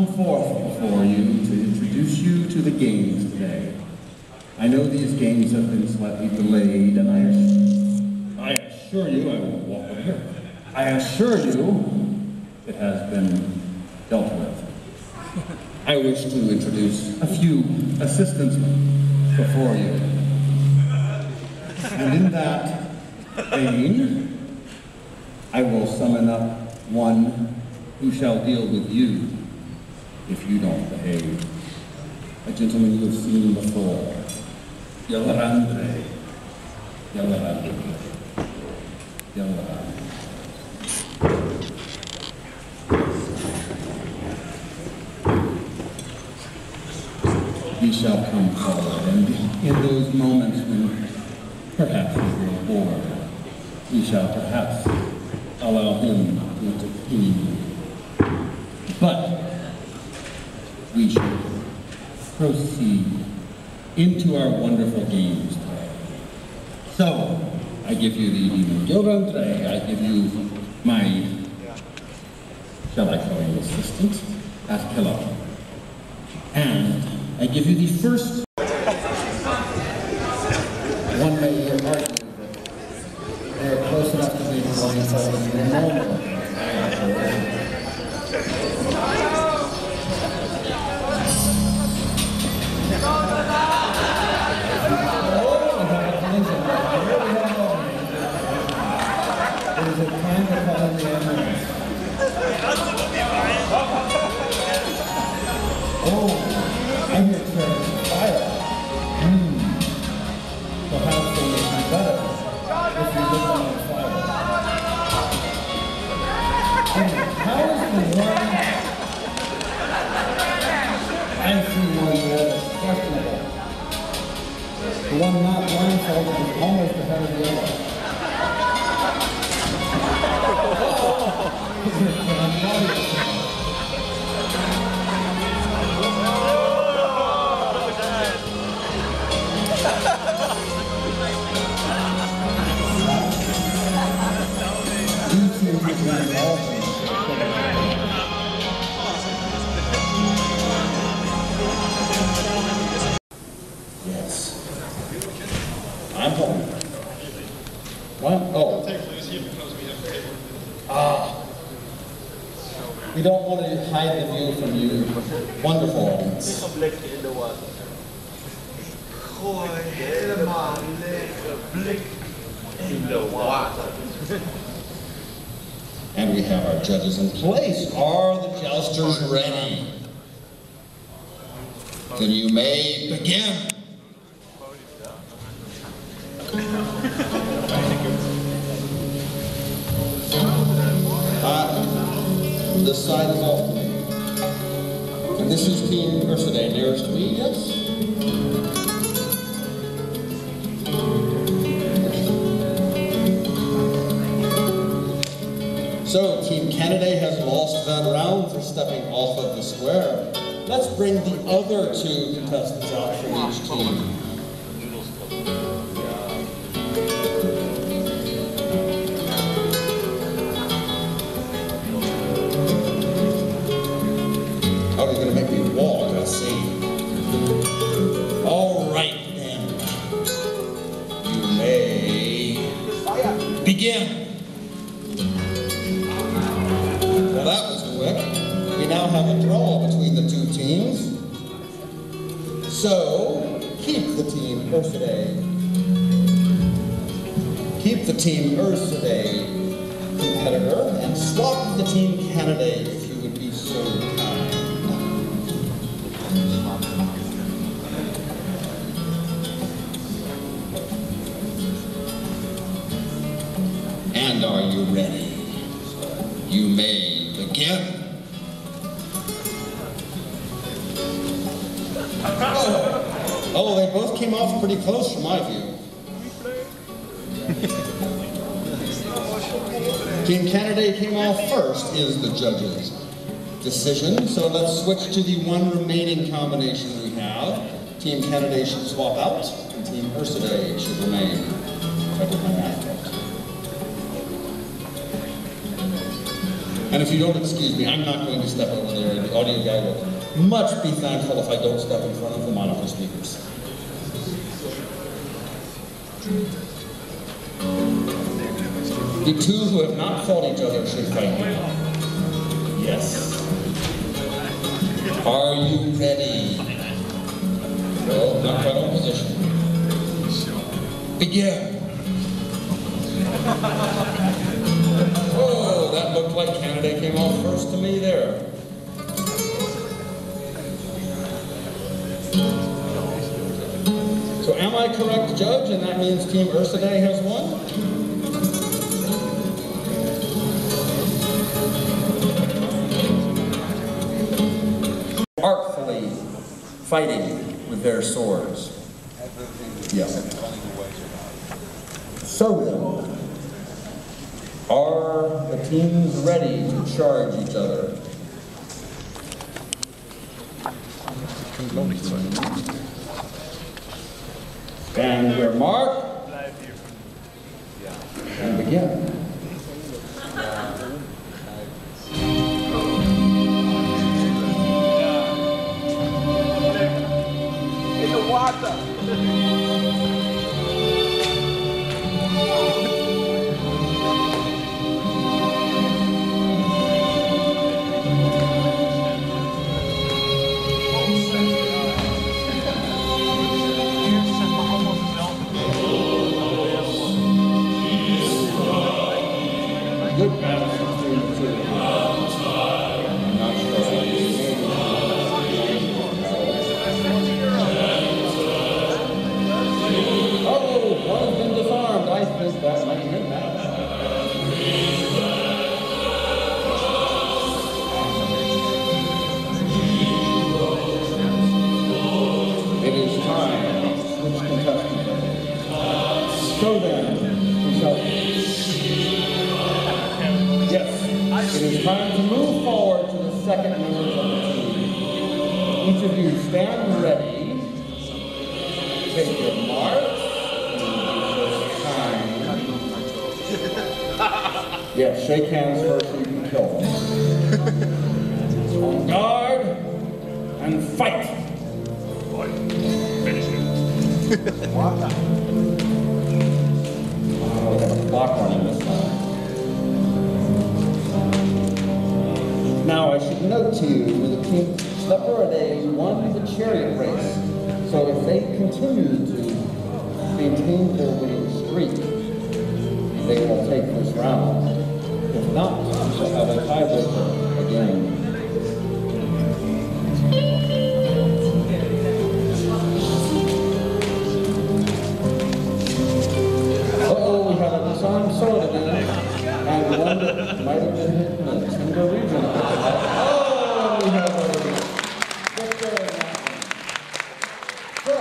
come forth before you to introduce you to the games today. I know these games have been slightly delayed, and I assure you, I will walk over here. I assure you, it has been dealt with. I wish to introduce a few assistants before you. And in that vein, I will summon up one who shall deal with you if you don't behave. A gentleman you have seen before. Yolande. Yolande. Yolande. He shall come forward, and in those moments when perhaps he will bored, we shall perhaps allow him to intervene. But we should proceed into our wonderful games today. So, I give you the evening Gildan today. I give you my, shall I call you assistant, Askella. And I give you the first. One may argue that they're close enough to being blindfolded in the moment. There's a time to call in the ambulance. Oh, I hear fire. Perhaps they would be better if you lived on the fire. And how is the one? I see one there that's questionable. The one not blindfolded is almost ahead of the other. Yes. I'm home. What? Oh. We don't want to hide the view from you. Wonderful audience. And we have our judges in place. Are the jousters ready? Then you may begin. This side is off to me. And this is Team Ursidae nearest to me, yes? So, Team Canada has lost that round for stepping off of the square. Let's bring the other two contestants out from each team. Oh, you're going to make me walk, I see. All right, then. You may begin. Well, that was quick. We now have a draw between the two teams. So, keep the Team Ursidae. Keep the Team Ursidae competitor and swap the Team Canada if you would be so kind. And are you ready? You may begin. Oh, they both came off pretty close from my view. Team Canada came off first is the judges' decision. So let's switch to the one remaining combination we have. Team Canada should swap out, and Team Ursidae should remain. And if you don't excuse me, I'm not going to step over there. The audio guy will much be thankful if I don't step in front of the monitor speakers. The two who have not fought each other should fight now. Yes. Are you ready? Well, not quite on position. Begin. Oh, that looked like Canada came off first to me there. So am I correct, Judge? And that means Team Ursidae has won? Artfully fighting with their swords. Yes. So then, are the teams ready to charge each other? Stand your mark and begin. In the water. Good balance between the two. I'm not sure. Oh, one has been disarmed. I think that might hit that. It is time to switch contestants. So then, we shall. Yes, it is time to move forward to the second members of the team. Each of you stand ready. Take your marks. Yes, shake hands first so you can kill them. On guard and fight. Finish it. Oh, we have a clock running this time. Now, I should note to you that the team the Furrygames won the chariot race. So if they continue to maintain their winning streak, they will take this round. If not, we shall have a tiebreaker again. Uh-oh, we have a disarmed sword again, and one that might have been hit in the tender region. Oh, we have a victor in that one. So,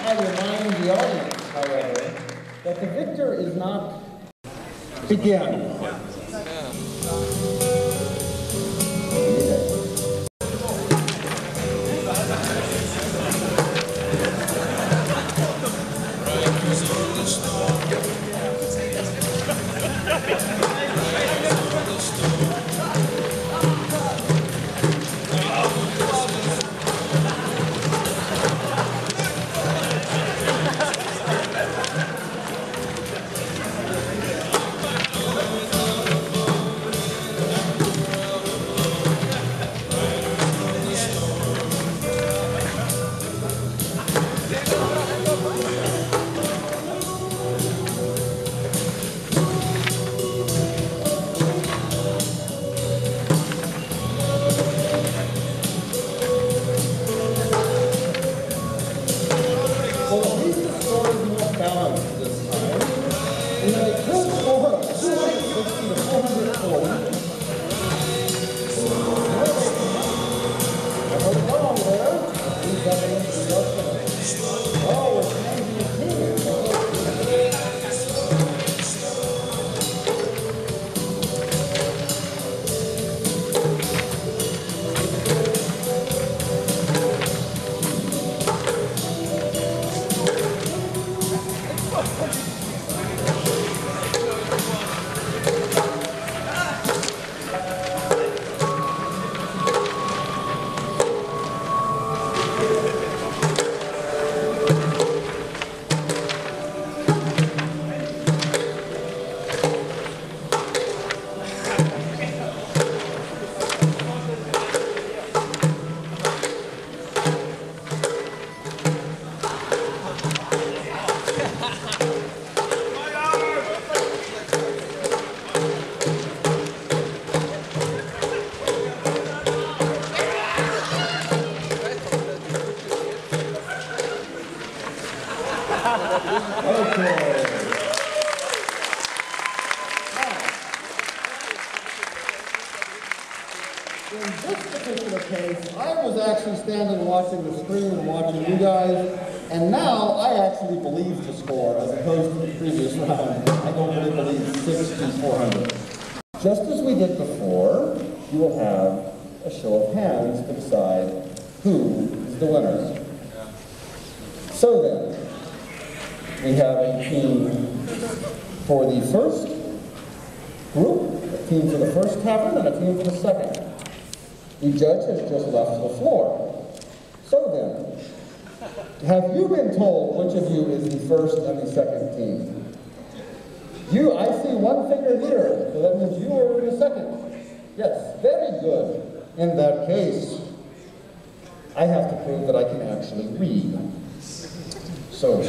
I remind the audience, however, that the victor is not begin. Okay. In this particular case, I was actually standing watching the screen and watching you guys, and now I actually believe the score as opposed to the previous round. I don't really believe 6 to 400. Just as we did before, you will have a show of hands to decide who is the winner. So then, we have a team for the first group, a team for the first tavern, and a team for the second. The judge has just left the floor. So then, have you been told which of you is the first and the second team? You, I see one finger here, so that means you are in the second. Yes, very good. In that case, I have to prove that I can actually read. So,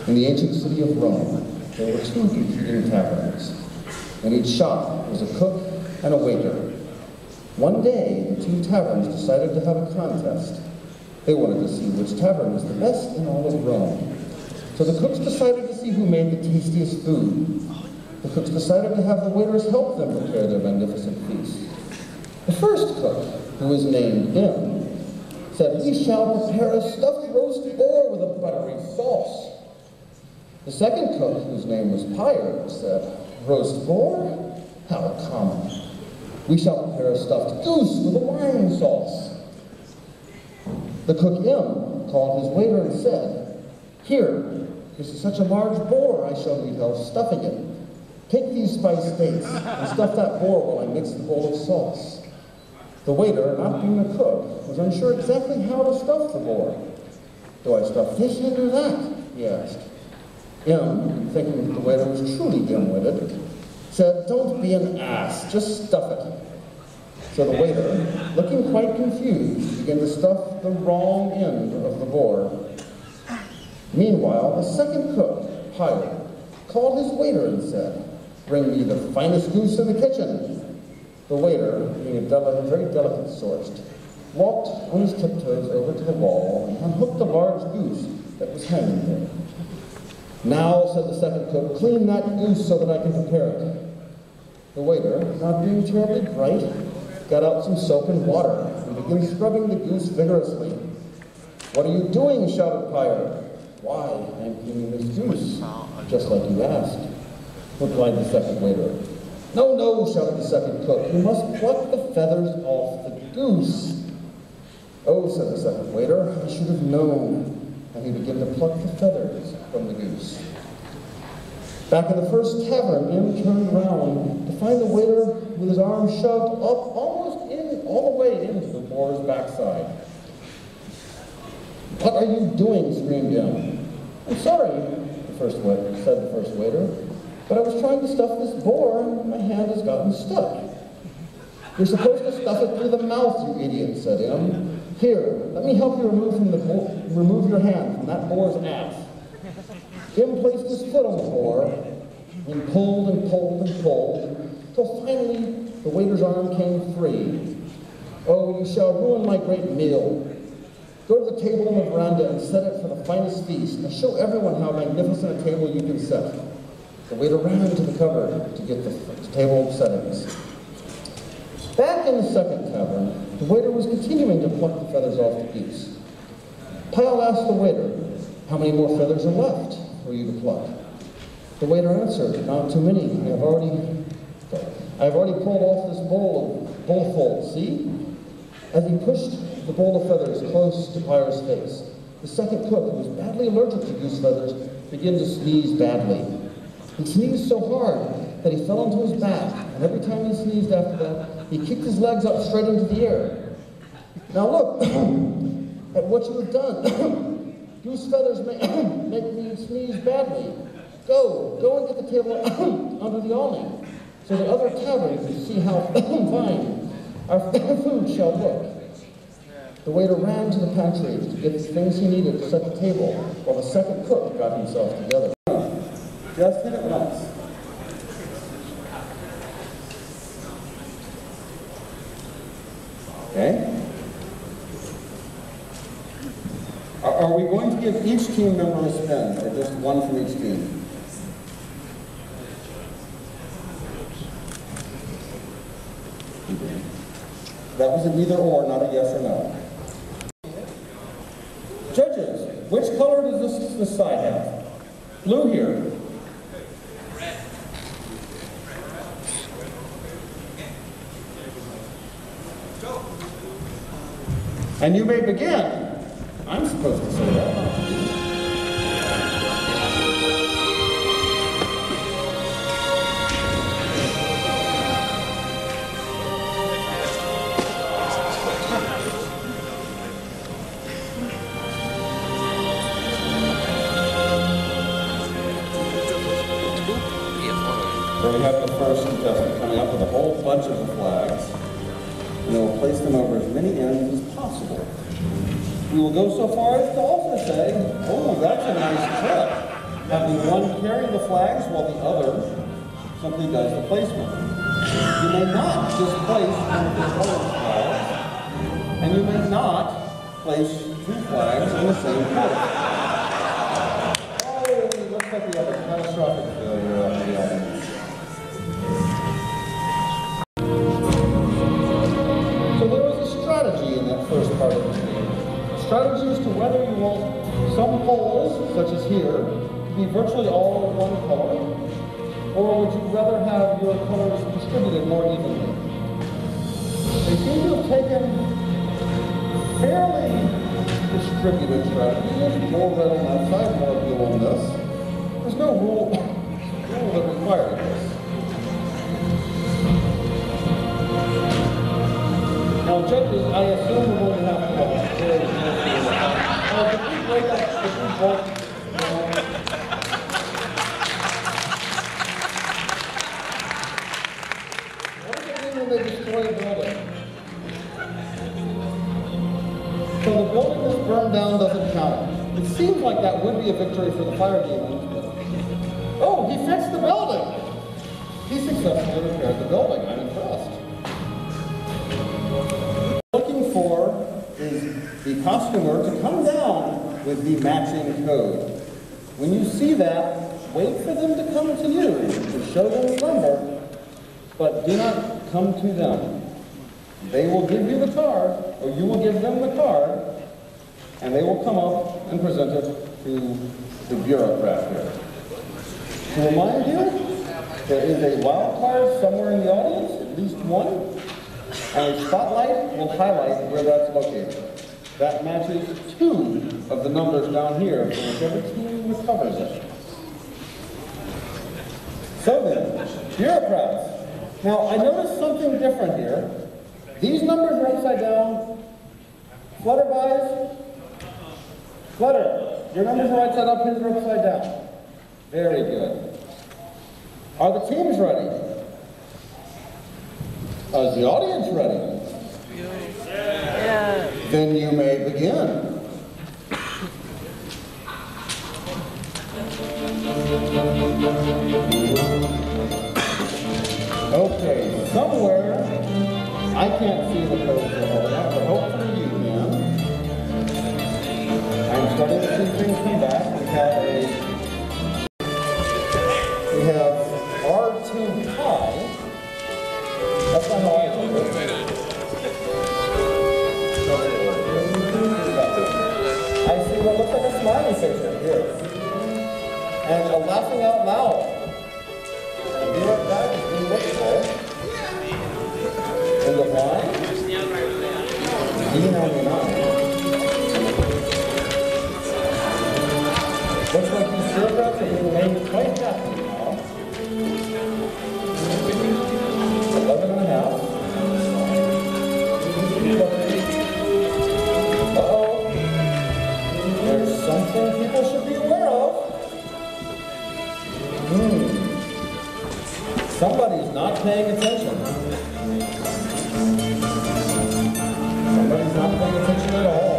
in the ancient city of Rome, there were 2 competing taverns. In each shop was a cook and a waiter. One day, the 2 taverns decided to have a contest. They wanted to see which tavern was the best in all of Rome. So the cooks decided to see who made the tastiest food. The cooks decided to have the waiters help them prepare their magnificent feast. The first cook, who was named M, said, "We shall prepare a stuffed roast boar with a buttery sauce." The second cook, whose name was Pyre, said, "Roast boar? How common. We shall prepare a stuffed goose with a wine sauce." The cook M called his waiter and said, "Here, this is such a large boar, I shall need help stuffing it. Take these spiced dates and stuff that boar while I mix the bowl of sauce." The waiter, not being a cook, was unsure exactly how to stuff the boar. "Do I stuff this end or that?" he asked. M, thinking that the waiter was truly dim-witted, said, "Don't be an ass, just stuff it." So the waiter, looking quite confused, began to stuff the wrong end of the boar. Meanwhile, the second cook, Pyre, called his waiter and said, "Bring me the finest goose in the kitchen." The waiter, being a very delicate sort, walked on his tiptoes over to the wall and unhooked a large goose that was hanging there. "Now," said the second cook, "clean that goose so that I can prepare it." The waiter, not being terribly bright, got out some soap and water and began scrubbing the goose vigorously. "What are you doing?" shouted Pyre. "Why, I'm cleaning this goose, just like you asked," replied the second waiter. "No, no," shouted the second cook, "you must pluck the feathers off the goose." "Oh," said the second waiter, "I should have known," and he began to pluck the feathers from the goose. Back in the first tavern, M turned around to find the waiter with his arm shoved up almost in, all the way into the boar's backside. "What are you doing?" screamed M. "I'm sorry," said the first waiter, "but I was trying to stuff this boar and my hand has gotten stuck." "You're supposed to stuff it through the mouth, you idiot," said M. "Here, let me help you remove your hand from that boar's ass." M placed his foot on the boar and pulled and pulled and pulled, till finally the waiter's arm came free. "Oh, you shall ruin my great meal. Go to the table on the veranda and set it for the finest feast, and show everyone how magnificent a table you can set." The waiter ran to the cupboard to get the table settings. Back in the second tavern, the waiter was continuing to pluck the feathers off the goose. Pyle asked the waiter, "How many more feathers are left for you to pluck?" The waiter answered, "Not too many. I have already pulled off this bowlful, see?" As he pushed the bowl of feathers close to Pyre's face, the second cook, who was badly allergic to goose feathers, began to sneeze badly. He sneezed so hard that he fell onto his back, and every time he sneezed after that, he kicked his legs up straight into the air. "Now look at what you have done. Goose feathers make me sneeze badly. Go and get the table under the awning, so the other taverns can see how fine our food shall look." The waiter ran to the pantry to get the things he needed to set the table, while the second cook got himself together. Just hit it once. Okay? Are we going to give each team member a spin, or just one from each team? That was an either or, not a yes or no. Judges, which color does this side have? Blue here. And you may begin. I'm supposed to say that. So we have the first contestant coming up with a whole bunch of the flags, and they will place them over as many ends as possible. We will go so far as to also say, oh, that's a nice trick, having one carry the flags while the other simply does the placement. You may not just place one of the colored flags, and you may not place two flags in the same color. Oh, it looks like we have a catastrophic failure up in the audience. So there was a strategy in that first part of the game. Strategy as to whether you want some poles, such as here, to be virtually all one color, or would you rather have your colors distributed more evenly? They seem to have taken fairly distributed strategy. There's more red on that side, more blue on this. There's no rule that requires this. Now, judges, I assume we're going to have to go very carefully. Did we break up? Did we break? What does it mean when they destroy a building? So the building that's burned down doesn't count. It seems like that would be a victory for the fire demons. Oh, he fixed the building! He successfully repaired the building. I'm impressed. Looking for is the costumer to come down with the matching code. When you see that, wait for them to come to you to show them the number, but do not come to them. They will give you the card, or you will give them the card, and they will come up and present it to the bureaucrat here. To remind you, there is a wild card somewhere in the audience, at least one. And a spotlight will highlight where that's located. That matches two of the numbers down here for whichever team recovers it. So then, bureaucrats. Now, I noticed something different here. These numbers are upside down. Flutterby's. Flutter, your numbers are right side up, his are upside down. Very good. Are the teams ready? Is the audience ready? Yeah. Then you may begin. Okay, somewhere, I can't see the codes they're holding up, but hopefully you can. I'm starting to see things come back. We have our team tie. That's not how I do it. I see what looks like a smiley face right here. And a laughing out loud. And be right back is being looked for. In the line, D99. Looks like these bureaucrats are being made quite happy now. 11 and a half. Uh-oh. There's something people should be aware of. Somebody's not paying attention. Somebody's not paying attention at all.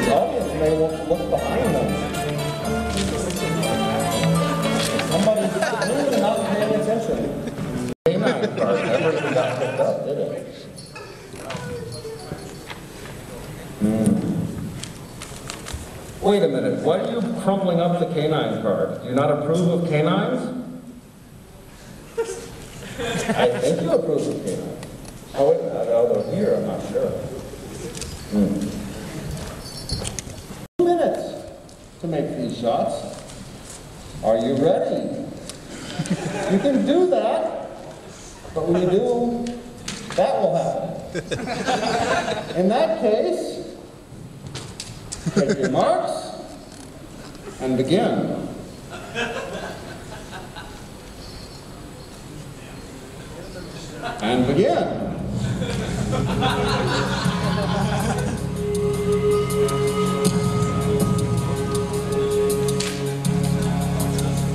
The audience may want to look behind them. Somebody's Wait a minute, why are you crumpling up the canine card? Do you not approve of canines? I think you approve of canines. Oh, wait a minute, although here, I'm not sure. 2 minutes to make these shots. Are you ready? You can do that, but when you do, that will happen. In that case, take your marks and begin. And begin.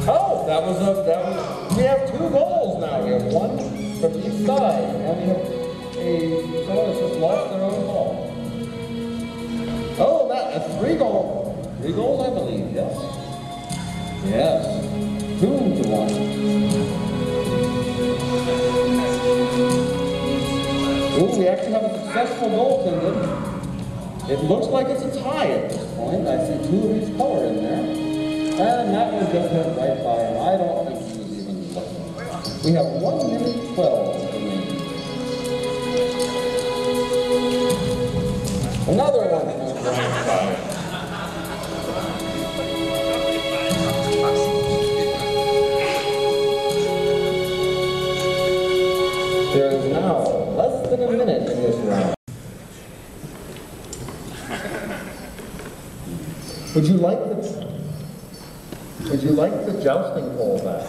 Oh, we have 2 goals now. We have one from each side, and we have someone that's just lost their own ball. Oh, that's 3 goals. 3 goals, I believe, yes. Yes. 2-1. Ooh, we actually have a successful goaltender. It looks like it's a tie at this point. I see 2 of each color in there. And that one just went right by him. I don't think he was even looking. We have 1 minute 12 remaining. Another one went right by. There is now less than a minute in this round. Would you like the jousting pole back?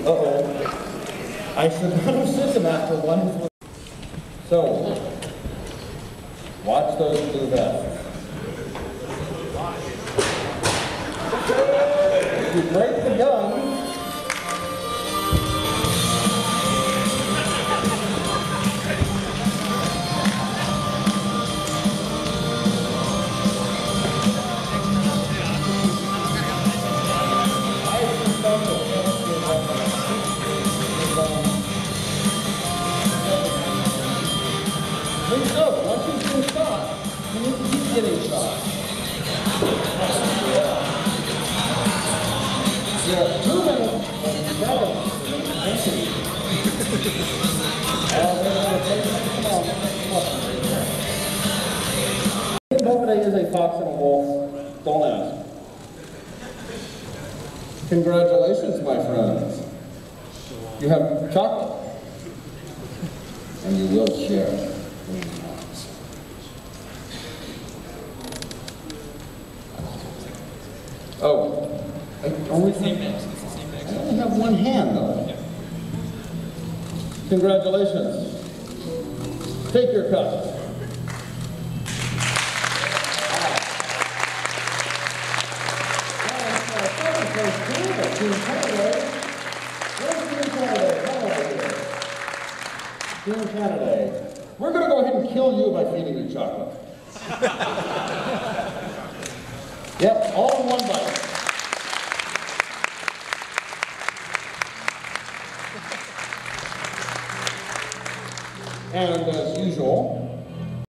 Uh-oh. I should not have sent him after one. So, watch those blue vests. If you break the gun, once you've been shot, you need to keep getting shot. Yeah, 2 minutes and 7 intensity. If nobody is a fox and a wolf, don't ask. Congratulations, my friends. You have chocolate. And you will share. Oh, I only have 1 hand though. Congratulations. Take your cup. Team Canada. We're going to go ahead and kill you by feeding you chocolate. Yep, all in one bite. And as usual,